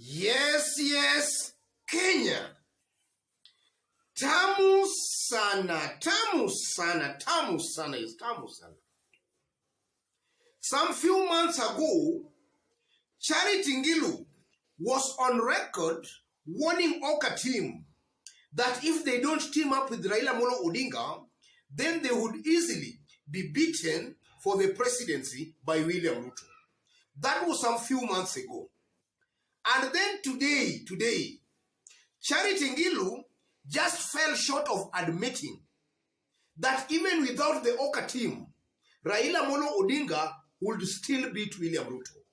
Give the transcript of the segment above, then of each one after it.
Yes, Kenya. Tamu sana. Some few months ago, Charity Ngilu was on record warning OKA team that if they don't team up with Raila Molo Odinga, then they would easily be beaten for the presidency by William Ruto. That was some few months ago. And then today, Charity Ngilu just fell short of admitting that even without the OKA team, Raila Molo Odinga would still beat William Ruto.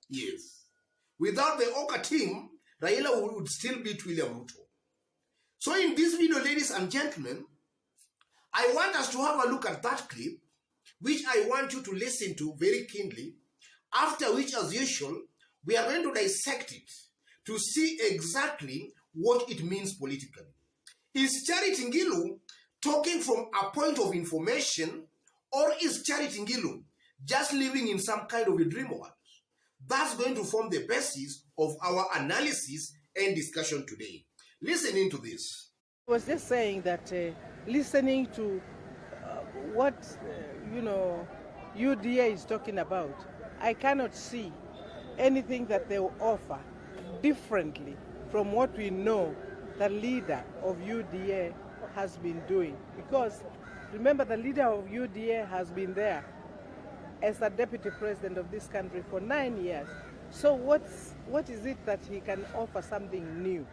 Yes. Without the OKA team, Raila would still beat William Ruto. So in this video, ladies and gentlemen, I want us to have a look at that clip, which I want you to listen to very keenly, after which, as usual, we are going to dissect it to see exactly what it means politically. Is Charity Ngilu talking from a point of information, or is Charity Ngilu just living in some kind of a dream world? That's going to form the basis of our analysis and discussion today. Listen into this. I was just saying that listening to what UDA is talking about, I cannot see anything that they will offer differently from what we know the leader of UDA has been doing. Because remember, the leader of UDA has been there as the deputy president of this country for 9 years. So what is it that he can offer something new,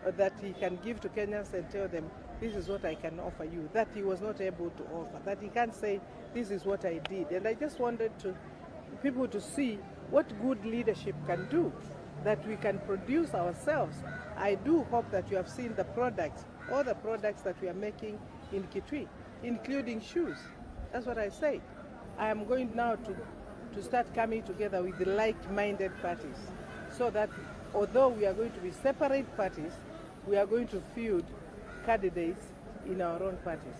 or that he can give to Kenyans and tell them, this is what I can offer you, that he was not able to offer, that he can't say, this is what I did. And I just wanted people to see what good leadership can do, that we can produce ourselves. I do hope that you have seen the products, all the products that we are making in Kitui, including shoes. That's what I say. I am going now to start coming together with the like-minded parties, so that although we are going to be separate parties, we are going to field candidates in our own parties.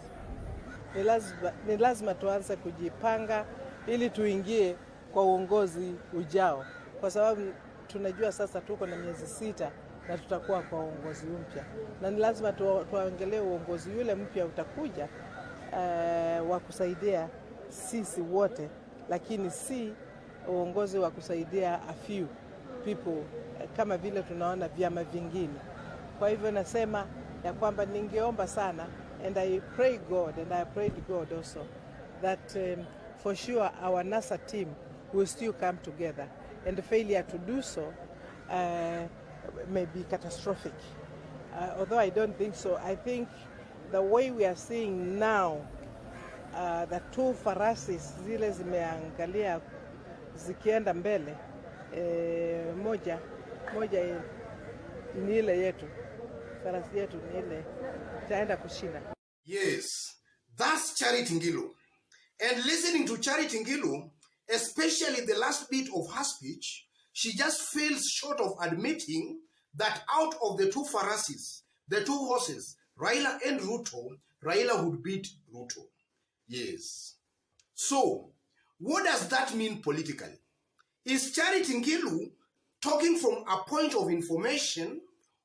Ni lazima tuanze kujipanga ili tuingie kwa uongozi ujao, kwa sababu tunajua sasa tuko na miezi 6 na tutakuwa kwa uongozi mpya, na ni lazima tuangalie uongozi yule mpya utakuja wa kusaidia sisi wote, lakini si uongozi wa kusaidia a few people kama vile tunaona vyama vingine. Kwa hivyo nasema ya kwamba ningeomba sana, and I pray God, and I pray to God also, that for sure our NASA team will still come together, and the failure to do so may be catastrophic. Although I don't think so. I think the way we are seeing now, the two farasis zile zimeangalia zikienda mbele, moja ni ile yetu, farasi yetu ni ile itaenda kushinda. Yes, that's Charity Ngilu. And listening to Charity Ngilu, especially the last bit of her speech, she just falls short of admitting that out of the two farasis, the two horses, Raila and Ruto, Raila would beat Ruto. Yes. So, what does that mean politically? Is Charity Ngilu talking from a point of information,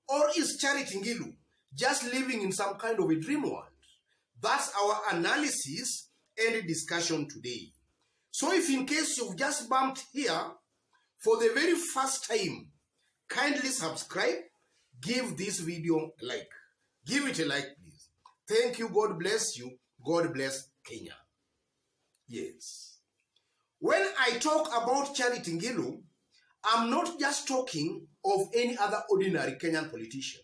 or is Charity Ngilu just living in some kind of a dream world? That's our analysis and discussion today. So if in case you've just bumped here for the very first time, kindly subscribe, give this video a like. Give it a like, please. Thank you. God bless you. God bless Kenya. Yes. When I talk about Charity Ngilu, I'm not just talking of any other ordinary Kenyan politician.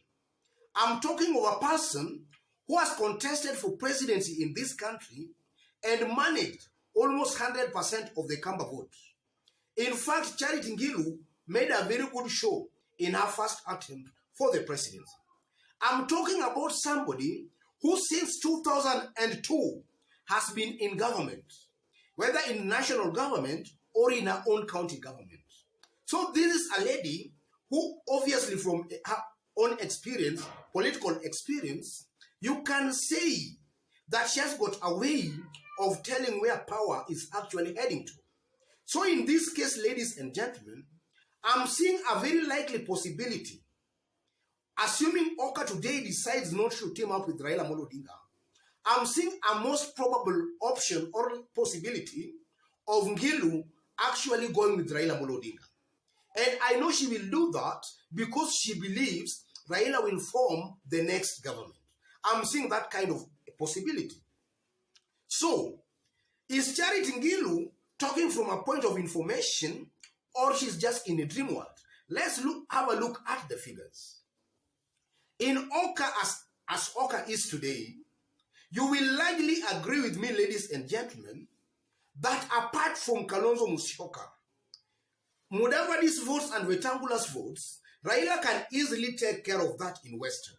I'm talking of a person who has contested for presidency in this country and managed almost 100% of the Kamba vote. In fact, Charity Ngilu made a very good show in her first attempt for the presidency. I'm talking about somebody who since 2002 has been in government, whether in national government or in her own county government. So this is a lady who obviously from her own experience, political experience, you can say that she has got a way of telling where power is actually heading to. So in this case, ladies and gentlemen, I'm seeing a very likely possibility, assuming OKA today decides not to team up with Raila Amolo Odinga. I'm seeing a most probable option or possibility of Ngilu actually going with Raila Amolo Odinga. And I know she will do that because she believes Raila will form the next government. I'm seeing that kind of possibility. So, is Charity Ngilu talking from a point of information, or she's just in a dream world? Let's have a look at the figures. In OKA, as OKA is today, you will largely agree with me, ladies and gentlemen, that apart from Kalonzo Musyoka, Mudavadi's votes and Wetangula's votes, Raila can easily take care of that in Western.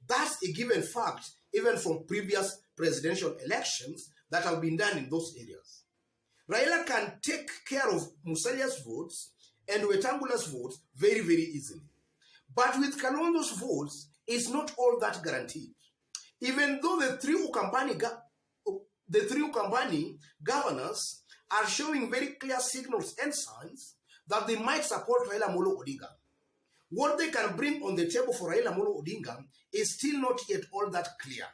That's a given fact, even from previous presidential elections that have been done in those areas. Raila can take care of Musalia's votes and Wetangula's votes very, very easily. But with Kalonzo's votes, it's not all that guaranteed. Even though the three Ukambani governors are showing very clear signals and signs that they might support Raila Amolo Odinga, what they can bring on the table for Raila Amolo Odinga is still not yet all that clear.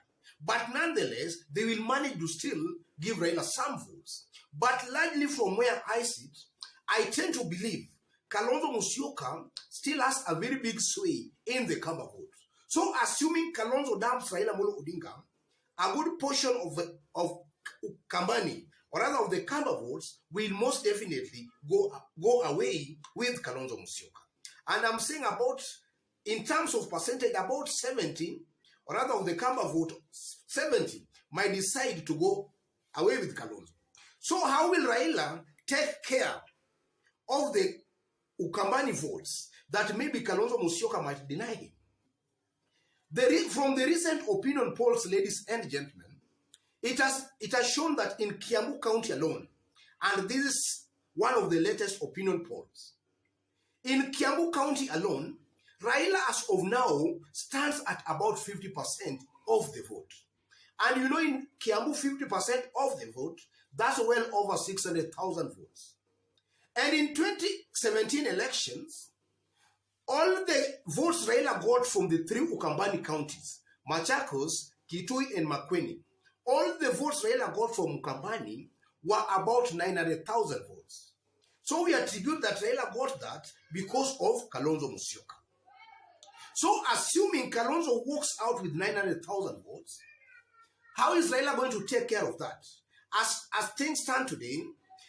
But nonetheless, they will manage to still give Raila some votes. But largely from where I sit, I tend to believe Kalonzo Musyoka still has a very big sway in the Kamba vote. So assuming Kalonzo dumps Raila Amolo Odinga, a good portion of Kambani, or rather of the Kamba votes, will most definitely go away with Kalonzo Musyoka. And I'm saying about, in terms of percentage, about 70, or rather of the Kamba vote, 70 might decide to go away with Kalonzo. So how will Raila take care of the Ukambani votes that maybe Kalonzo Musyoka might deny him? From the recent opinion polls, ladies and gentlemen, it has shown that in Kiambu County alone, and this is one of the latest opinion polls, in Kiambu County alone, Raila as of now stands at about 50% of the vote. And you know, in Kiambu, 50% of the vote, that's well over 600,000 votes. And in 2017 elections, all the votes Raila got from the three Ukambani counties, Machakos, Kitui, and Makueni, all the votes Raila got from Ukambani were about 900,000 votes. So we attribute that Raila got that because of Kalonzo Musyoka. So assuming Kalonzo walks out with 900,000 votes, how is Raila going to take care of that? As things stand today,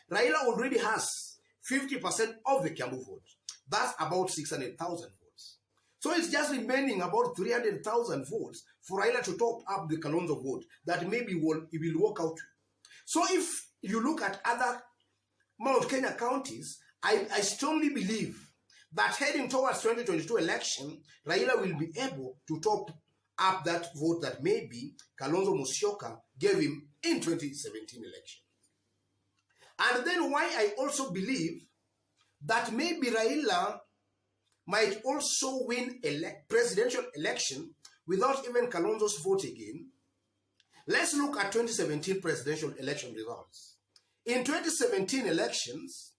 Raila already has 50% of the Kiambu vote. That's about 600,000 votes. So it's just remaining about 300,000 votes for Raila to top up the Kalonzo vote that maybe it will work out. So if you look at other Mount Kenya counties, I strongly believe that heading towards 2022 election, Raila will be able to top up that vote that maybe Kalonzo Musyoka gave him in 2017 election. And then why I also believe that maybe Raila might also win a presidential election without even Kalonzo's vote again. Let's look at 2017 presidential election results. In 2017 elections,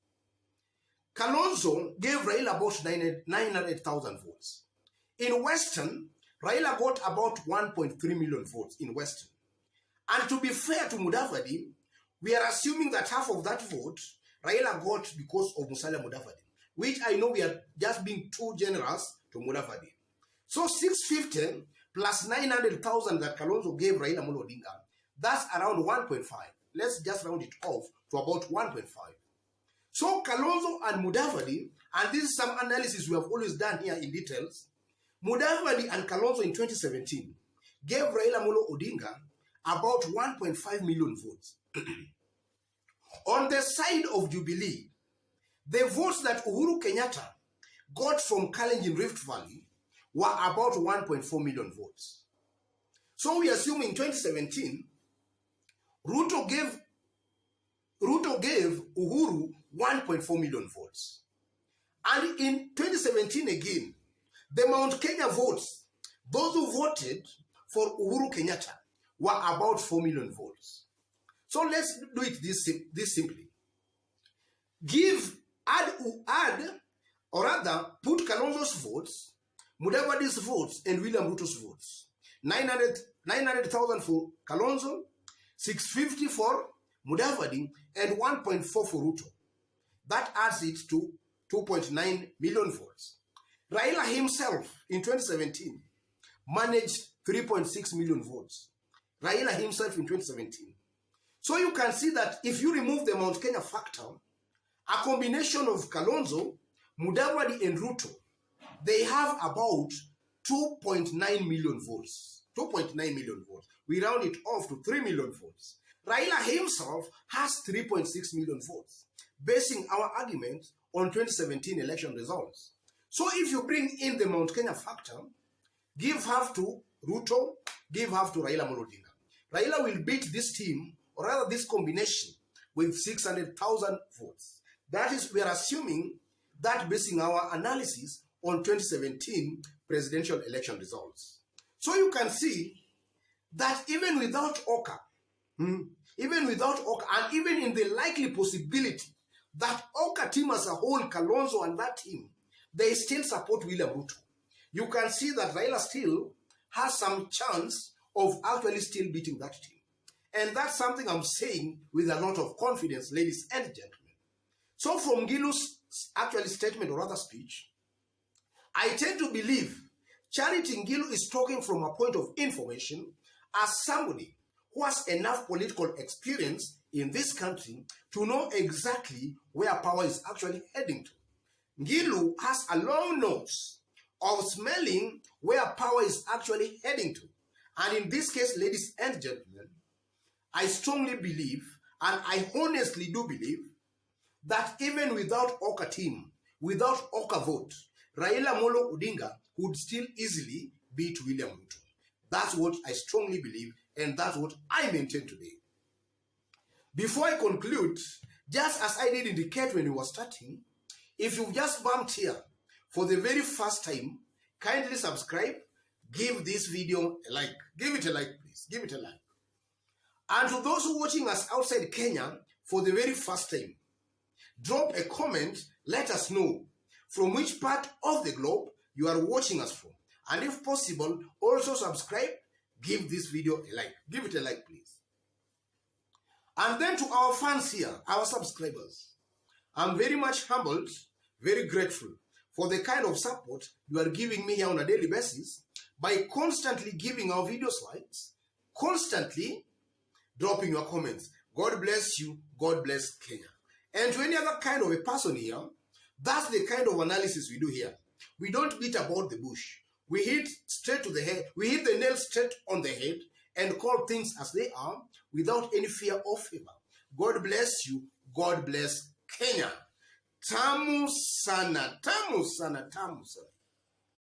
Kalonzo gave Raila about 900,000 votes. In Western, Raila got about 1.3 million votes in Western. And to be fair to Mudavadi, we are assuming that half of that vote Raila got because of Musalia Mudavadi, which I know we are just being too generous to Mudavadi. So 650 plus 900,000 that Kalonzo gave Raila Amolo Odinga, that's around 1.5. Let's just round it off to about 1.5. So Kalonzo and Mudavadi, and this is some analysis we have always done here in details, Mudavadi and Kalonzo in 2017 gave Raila Amolo Odinga about 1.5 million votes. On the side of Jubilee, the votes that Uhuru Kenyatta got from Kalenjin Rift Valley were about 1.4 million votes. So we assume in 2017, Ruto gave Uhuru 1.4 million votes. And in 2017 again, the Mount Kenya votes, those who voted for Uhuru Kenyatta, were about 4 million votes. So let's do it this simply. Add or rather, put Kalonzo's votes, Mudavadi's votes, and William Ruto's votes. 900,000 for Kalonzo, 650 for Mudavadi, and 1.4 for Ruto. That adds it to 2.9 million votes. Raila himself in 2017 managed 3.6 million votes. Raila himself in 2017. So you can see that if you remove the Mount Kenya factor, a combination of Kalonzo, Mudavadi, and Ruto, they have about 2.9 million votes. 2.9 million votes. We round it off to 3 million votes. Raila himself has 3.6 million votes, basing our argument on 2017 election results. So if you bring in the Mount Kenya factor, give half to Ruto, give half to Raila Odinga. Raila will beat this team, or rather this combination, with 600,000 votes. That is, we are assuming that basing our analysis on 2017 presidential election results. So you can see that even without OKA, and even in the likely possibility that OKA team as a whole, Kalonzo and that team, they still support William Ruto. You can see that Raila still has some chance of actually still beating that team. And that's something I'm saying with a lot of confidence, ladies and gentlemen. So from Ngilu's actually statement or rather speech, I tend to believe Charity Ngilu is talking from a point of information as somebody who has enough political experience in this country to know exactly where power is actually heading to. Ngilu has a long nose of smelling where power is actually heading to. And in this case, ladies and gentlemen, I strongly believe, and I honestly do believe, that even without OKA team, without OKA vote, Raila Odinga would still easily beat William Ruto. That's what I strongly believe, and that's what I maintain today. Before I conclude, just as I did indicate when we were starting, if you've just bumped here for the very first time, kindly subscribe, give this video a like. Give it a like, please. Give it a like. And to those who are watching us outside Kenya for the very first time, drop a comment, let us know from which part of the globe you are watching us from. And if possible, also subscribe, give this video a like. Give it a like, please. And then to our fans here, our subscribers, I'm very much humbled, very grateful for the kind of support you are giving me here on a daily basis by constantly giving our video likes, constantly dropping your comments. God bless you. God bless Kenya. And to any other kind of a person here, that's the kind of analysis we do here. We don't beat about the bush. We hit straight to the head. We hit the nail straight on the head and call things as they are without any fear or favor. God bless you. God bless Kenya. Tamu sana, tamu sana, tamu sana.